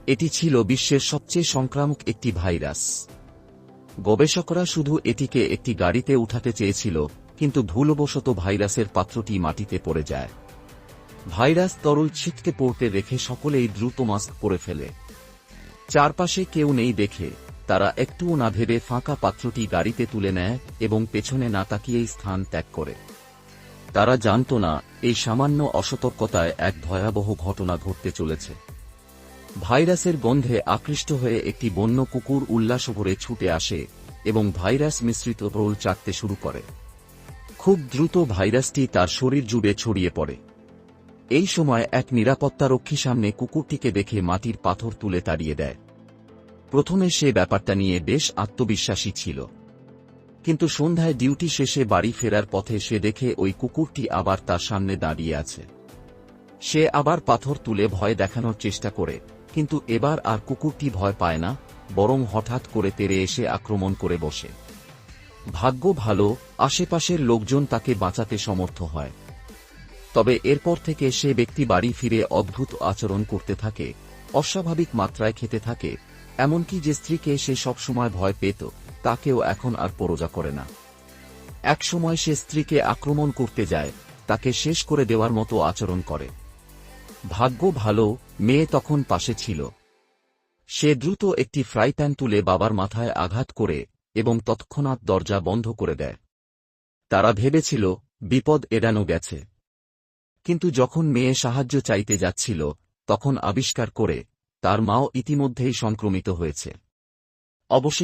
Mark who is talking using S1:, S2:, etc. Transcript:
S1: এটি ছিল বিশ্বের সবচেয়ে সংক্রামক একটি ভাইরাস। গবেষকরা শুধু এটিকে একটি গাড়িতে উঠাতে চেয়েছিল, কিন্তু ভুলবশত ভাইরাসের পাত্রটি মাটিতে পড়ে যায়। ভাইরাস তরল ছিটকে পড়তে রেখে সকলেই দ্রুত মাস্ক পরে ফেলে। চারপাশে কেউ নেই দেখে তারা একটুও না ভেবে ফাঁকা পাত্রটি গাড়িতে তুলে নেয় এবং পেছনে না তাকিয়েই স্থান ত্যাগ করে। তারা জানত না এই সামান্য অসতর্কতায় এক ভয়াবহ ঘটনা ঘটতে চলেছে। ভাইরাসের গন্ধে আকৃষ্ট হয়ে একটি বন্য কুকুর উল্লাসভরে ছুটে আসে এবং ভাইরাস মিশ্রিত রোল চাটতে শুরু করে। খুব দ্রুত ভাইরাসটি তার শরীর জুড়ে ছড়িয়ে পড়ে। এই সময় এক নিরাপত্তারক্ষী সামনে কুকুরটিকে দেখে মাটির পাথর তুলে তাড়িয়ে দেয়। প্রথমে সে ব্যাপারটা নিয়ে বেশ আত্মবিশ্বাসী ছিল, কিন্তু সন্ধ্যায় ডিউটি শেষে বাড়ি ফেরার পথে সে দেখে ওই কুকুরটি আবার তার সামনে দাঁড়িয়ে আছে। সে আবার পাথর তুলে ভয় দেখানোর চেষ্টা করে, কিন্তু এবার আর কুকুরটি ভয় পায় না, বরং হঠাৎ করে তেড়ে এসে আক্রমণ করে বসে। ভাগ্য ভালো, আশেপাশের লোকজন তাকে বাঁচাতে সমর্থ হয়। তবে এরপর থেকে সে ব্যক্তি বাড়ি ফিরে অদ্ভুত আচরণ করতে থাকে, অস্বাভাবিক মাত্রায় খেতে থাকে, এমনকি যে স্ত্রীকে সে সবসময় ভয় পেত তাকেও এখন আর পরোয়া করে না। একসময় সে স্ত্রীকে আক্রমণ করতে যায়, তাকে শেষ করে দেওয়ার মতো আচরণ করে। ভাগ্য ভালো, মেয়ে তখন পাশে ছিল। সে দ্রুত একটি ফ্রাই প্যান তুলে বাবার মাথায় আঘাত করে এবং তৎক্ষণাৎ দরজা বন্ধ করে দেয়। তারা ভেবেছিল বিপদ এড়ানো গেছে, কিন্তু যখন মেয়ে সাহায্য চাইতে যাচ্ছিল তখন আবিষ্কার করে তার মাও ইতিমধ্যেই সংক্রমিত হয়েছে। অবশেষে